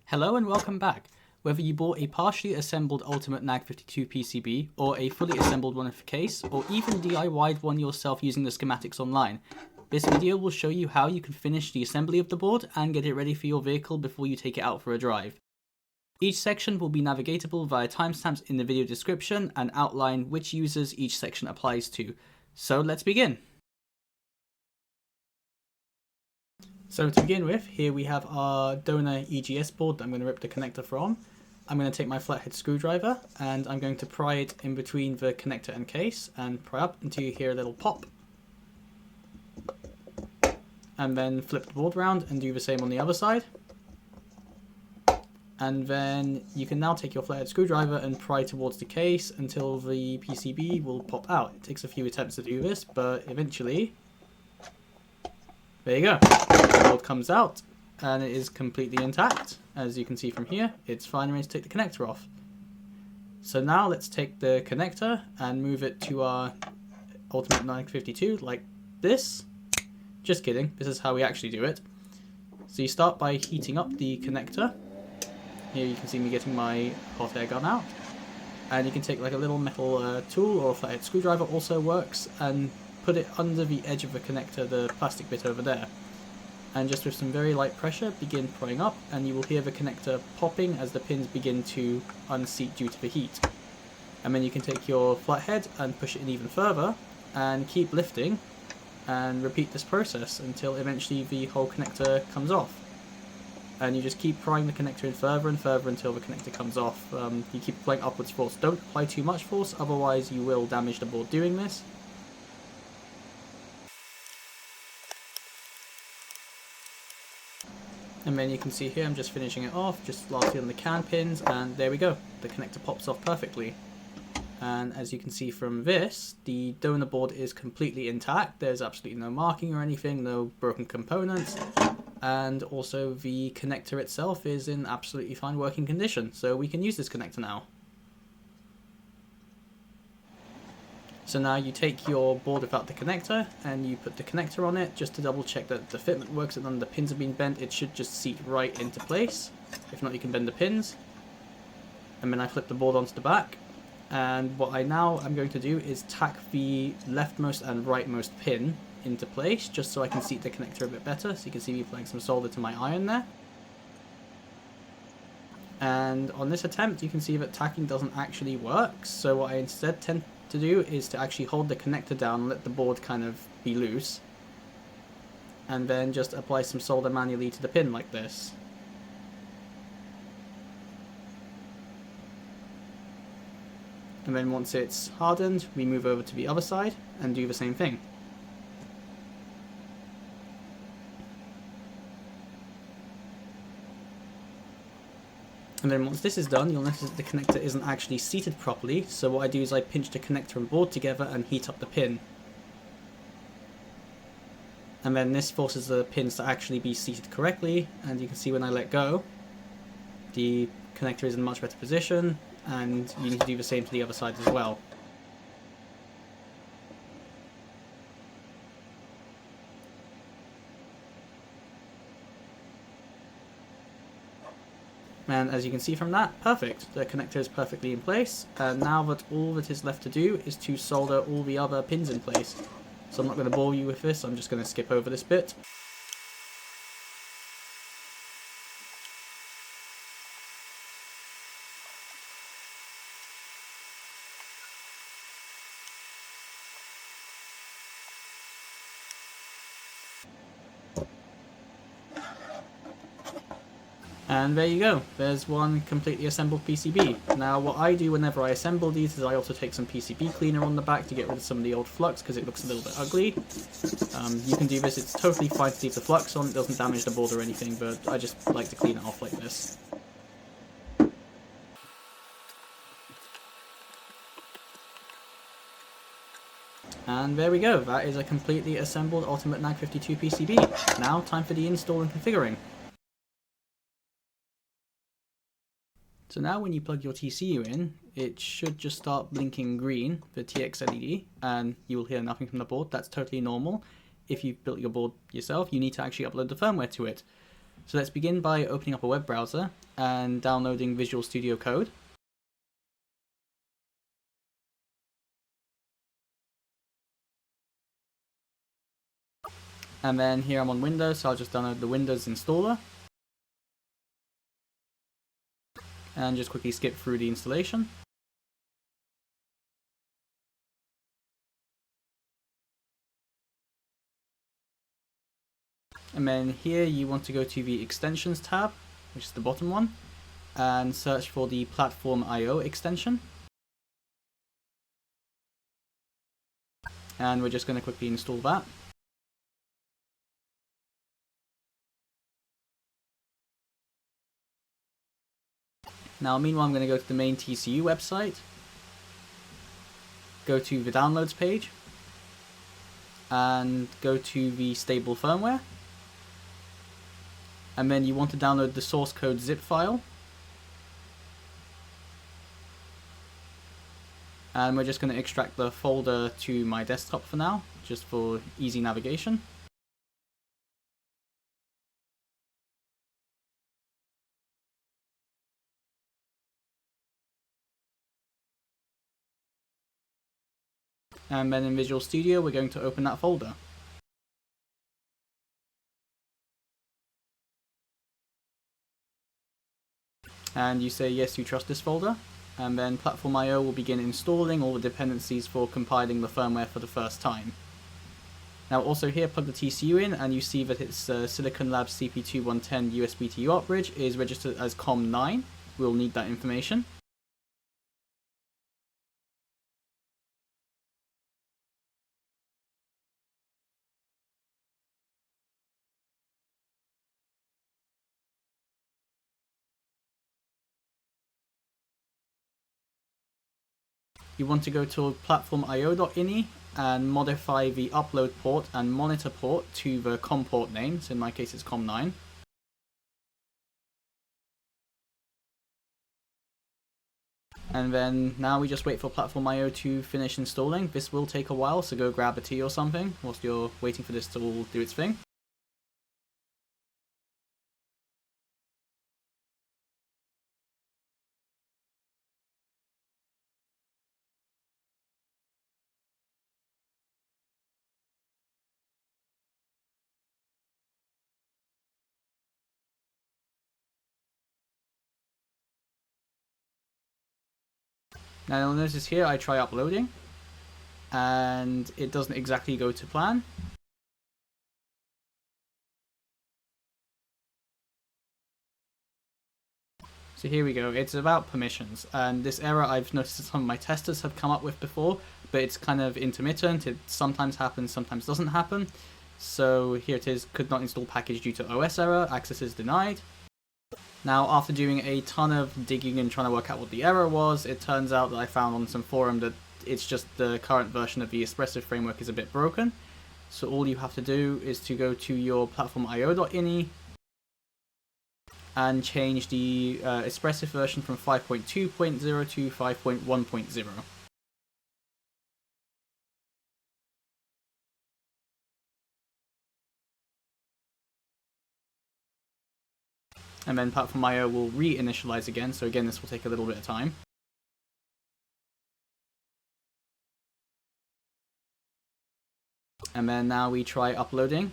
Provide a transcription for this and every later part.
Hello and welcome back. Whether you bought a partially assembled Ultimate-NAG52 PCB, or a fully assembled one with a case, or even DIY'd one yourself using the schematics online, this video will show you how you can finish the assembly of the board and get it ready for your vehicle before you take it out for a drive. Each section will be navigatable via timestamps in the video description and outline which users each section applies to. So let's begin. So to begin with, here we have our donor EGS board that I'm going to rip the connector from. I'm going to take my flathead screwdriver and I'm going to pry it in between the connector and case and pry up until you hear a little pop. And then flip the board around and do the same on the other side. And then you can now take your flathead screwdriver and pry towards the case until the PCB will pop out. It takes a few attempts to do this, but eventually, there you go. The board comes out and it is completely intact. As you can see from here, it's fine ready to take the connector off. So now let's take the connector and move it to our Ultimate-NAG52 like this. Just kidding, this is how we actually do it. So you start by heating up the connector. Here you can see me getting my hot air gun out. And you can take like a little metal tool, or a flathead screwdriver also works, and put it under the edge of the connector, the plastic bit over there. And just with some very light pressure, begin prying up, and you will hear the connector popping as the pins begin to unseat due to the heat. And then you can take your flathead and push it in even further, and keep lifting, and repeat this process until eventually the whole connector comes off. And you just keep prying the connector in further and further until the connector comes off. You keep applying upwards force. Don't apply too much force, otherwise you will damage the board doing this. And then you can see here I'm just finishing it off, just lastly on the can pins, and there we go. The connector pops off perfectly. And as you can see from this, the donor board is completely intact. There's absolutely no marking or anything, no broken components. And also the connector itself is in absolutely fine working condition. So we can use this connector now. So now you take your board without the connector and you put the connector on it just to double check that the fitment works and none of the pins have been bent. It should just seat right into place. If not, you can bend the pins. And then I flip the board onto the back. And what I'm going to do is tack the leftmost and rightmost pin into place just so I can seat the connector a bit better. So you can see me applying some solder to my iron there. And on this attempt you can see that tacking doesn't actually work. So what I instead tend to do is to actually hold the connector down and let the board kind of be loose. And then just apply some solder manually to the pin like this. And then once it's hardened, we move over to the other side and do the same thing. And then once this is done, you'll notice that the connector isn't actually seated properly, so what I do is I pinch the connector and board together and heat up the pin. And then this forces the pins to actually be seated correctly, and you can see when I let go, the connector is in a much better position, and you need to do the same to the other side as well. And as you can see from that, perfect. The connector is perfectly in place, and now that all that is left to do is to solder all the other pins in place. So I'm not going to bore you with this, I'm just going to skip over this bit. And there you go, there's one completely assembled PCB. Now what I do whenever I assemble these is I also take some PCB cleaner on the back to get rid of some of the old flux because it looks a little bit ugly. You can do this, it's totally fine to leave the flux on, it doesn't damage the board or anything, but I just like to clean it off like this. And there we go, that is a completely assembled Ultimate-NAG52 PCB. Now time for the install and configuring. So now when you plug your TCU in, it should just start blinking green, the TX LED, and you will hear nothing from the board. That's totally normal. If you've built your board yourself, you need to actually upload the firmware to it. So let's begin by opening up a web browser and downloading Visual Studio Code. And then here I'm on Windows, so I'll just download the Windows installer. And just quickly skip through the installation. And then here you want to go to the Extensions tab, which is the bottom one, and search for the Platform I/O extension. And we're just going to quickly install that. Now meanwhile I'm going to go to the main TCU website, go to the Downloads page, and go to the stable firmware. And then you want to download the source code zip file. And we're just going to extract the folder to my desktop for now, just for easy navigation. And then in Visual Studio we're going to open that folder. And you say yes, you trust this folder, and then Platform I/O will begin installing all the dependencies for compiling the firmware for the first time. Now also here, plug the TCU in, and you see that its Silicon Labs CP2110 USB to UART bridge is registered as COM9. We'll need that information. You want to go to platformio.ini and modify the upload port and monitor port to the COM port name, so in my case it's COM9. And then now we just wait for Platform I/O to finish installing. This will take a while, so go grab a tea or something whilst you're waiting for this to all do its thing. Now you'll notice here I try uploading, and it doesn't exactly go to plan. So here we go, it's about permissions, and this error I've noticed that some of my testers have come up with before, but it's kind of intermittent. It sometimes happens, sometimes doesn't happen. So here it is, could not install package due to OS error, access is denied. Now, after doing a ton of digging and trying to work out what the error was, it turns out that I found on some forum that it's just the current version of the Espresso framework is a bit broken. So all you have to do is to go to your platformio.ini and change the Espresso version from 5.2.0 to 5.1.0. And then Platform I/O will reinitialize again, so again this will take a little bit of time. And then now we try uploading.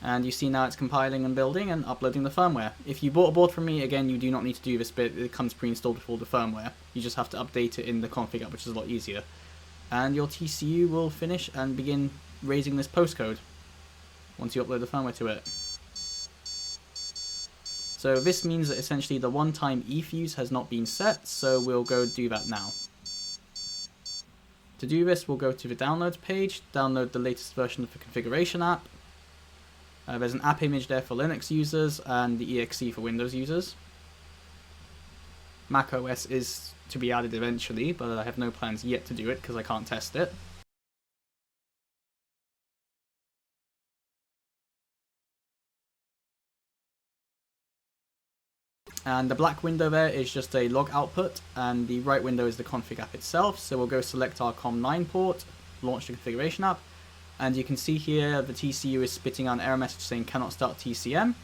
And you see now it's compiling and building and uploading the firmware. If you bought a board from me, again you do not need to do this bit, it comes pre-installed with all the firmware. You just have to update it in the config app, which is a lot easier. And your TCU will finish and begin raising this postcode once you upload the firmware to it. So this means that essentially the one-time eFuse has not been set, so we'll go do that now. To do this, we'll go to the downloads page, download the latest version of the configuration app. There's an app image there for Linux users and the exe for Windows users. macOS is to be added eventually, but I have no plans yet to do it because I can't test it. And the black window there is just a log output, and the right window is the config app itself. So we'll go select our COM9 port, launch the configuration app, And you can see here the TCU is spitting out an error message saying cannot start TCM.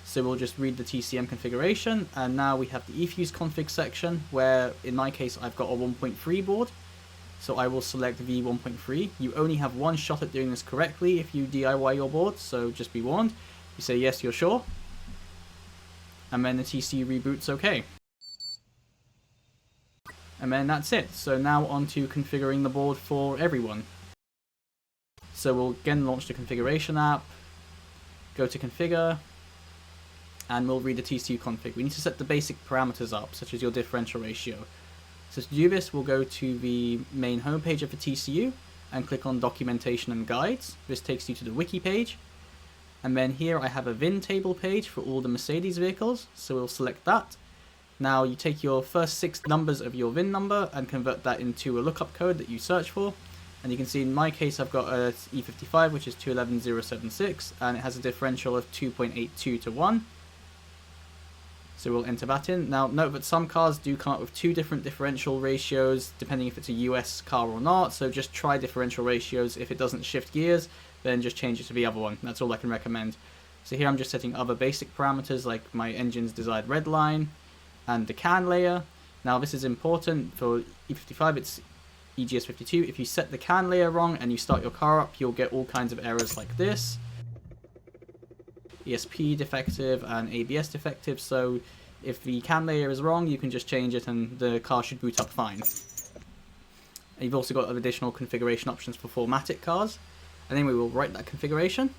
So we'll just read the TCM configuration, and now we have the eFuse config section where in my case I've got a 1.3 board. So I will select V1.3. You only have one shot at doing this correctly if you DIY your board, so just be warned. You say yes, you're sure. And then the TCU reboots OK. And then that's it. So now on to configuring the board for everyone. So we'll again launch the configuration app, go to configure, and we'll read the TCU config. We need to set the basic parameters up, such as your differential ratio. So to do this, we'll go to the main homepage of the TCU and click on documentation and guides. This takes you to the wiki page. And then here I have a VIN table page for all the Mercedes vehicles, so we'll select that. Now you take your first 6 numbers of your VIN number and convert that into a lookup code that you search for. And you can see in my case I've got a E55 which is 211076 and it has a differential of 2.82 to 1. So we'll enter that in. Now note that some cars do come up with 2 different differential ratios depending if it's a US car or not, so just try differential ratios. If it doesn't shift gears, then just change it to the other one. That's all I can recommend. So here I'm just setting other basic parameters like my engine's desired red line and the CAN layer. Now this is important. For E55 it's EGS52. If you set the CAN layer wrong and you start your car up, you'll get all kinds of errors like this. ESP defective and ABS defective, so if the CAN layer is wrong you can just change it and the car should boot up fine. And you've also got additional configuration options for 4MATIC cars, and then we will write that configuration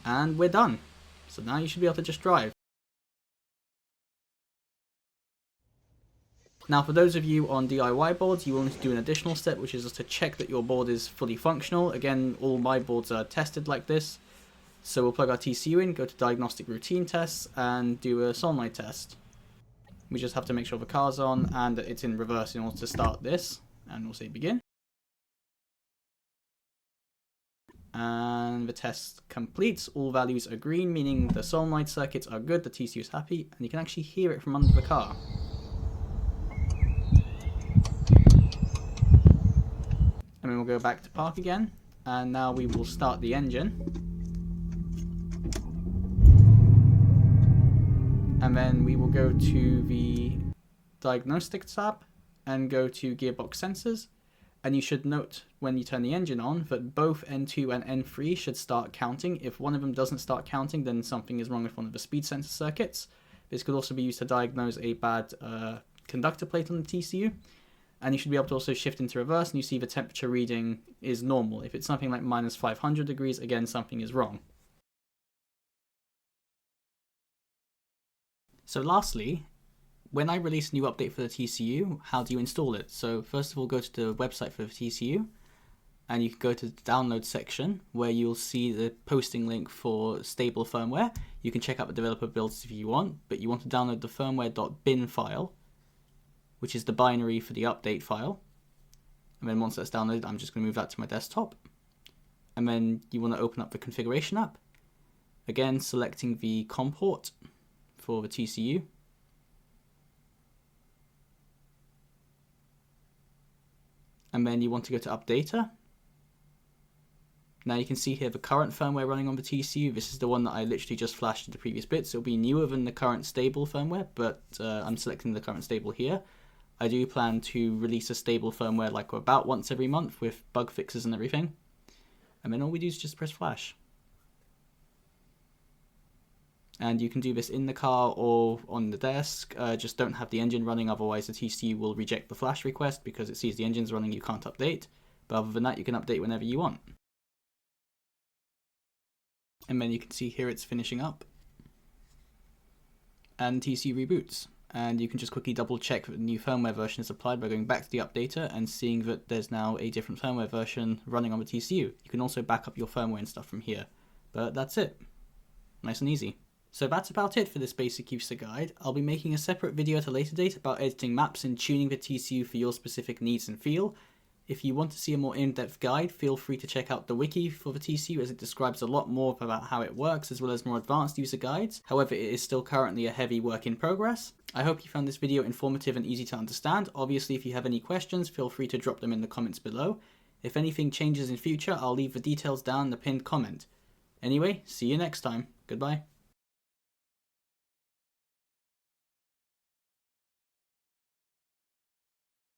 and we're done. So now you should be able to just drive. Now for those of you on DIY boards, you will need to do an additional step, which is just to check that your board is fully functional. Again, all my boards are tested like this. So we'll plug our TCU in, go to diagnostic routine tests, and do a solenoid test. We just have to make sure the car's on and that it's in reverse in order to start this. And we'll say begin. And the test completes. All values are green, meaning the solenoid circuits are good, the TCU is happy, and you can actually hear it from under the car. And then we'll go back to park again, and now we will start the engine. And then we will go to the diagnostic tab and go to gearbox sensors. And you should note when you turn the engine on that both N2 and N3 should start counting. If one of them doesn't start counting, then something is wrong with one of the speed sensor circuits. This could also be used to diagnose a bad conductor plate on the TCU. And you should be able to also shift into reverse and you see the temperature reading is normal. If it's something like minus 500 degrees, again, something is wrong. So lastly, when I release a new update for the TCU, how do you install it? So first of all, go to the website for the TCU and you can go to the download section where you'll see the posting link for stable firmware. You can check out the developer builds if you want, but you want to download the firmware.bin file, which is the binary for the update file. And then once that's downloaded, I'm just going to move that to my desktop. And then you want to open up the configuration app. Again, selecting the COM port for the TCU. And then you want to go to Updater. Now you can see here the current firmware running on the TCU. This is the one that I literally just flashed in the previous bit. So it'll be newer than the current stable firmware, but I'm selecting the current stable here. I do plan to release a stable firmware like about once every month with bug fixes and everything. And then all we do is just press flash. And you can do this in the car or on the desk. Just don't have the engine running, otherwise the TCU will reject the flash request because it sees the engine's running, you can't update. But other than that, you can update whenever you want. And then you can see here it's finishing up. And TCU reboots. And you can just quickly double check that the new firmware version is applied by going back to the updater and seeing that there's now a different firmware version running on the TCU. You can also back up your firmware and stuff from here. But that's it. Nice and easy. So that's about it for this basic user guide. I'll be making a separate video at a later date about editing maps and tuning the TCU for your specific needs and feel. If you want to see a more in-depth guide, feel free to check out the wiki for the TCU as it describes a lot more about how it works as well as more advanced user guides. However, it is still currently a heavy work in progress. I hope you found this video informative and easy to understand. Obviously, if you have any questions, feel free to drop them in the comments below. If anything changes in future, I'll leave the details down in the pinned comment. Anyway, see you next time. Goodbye.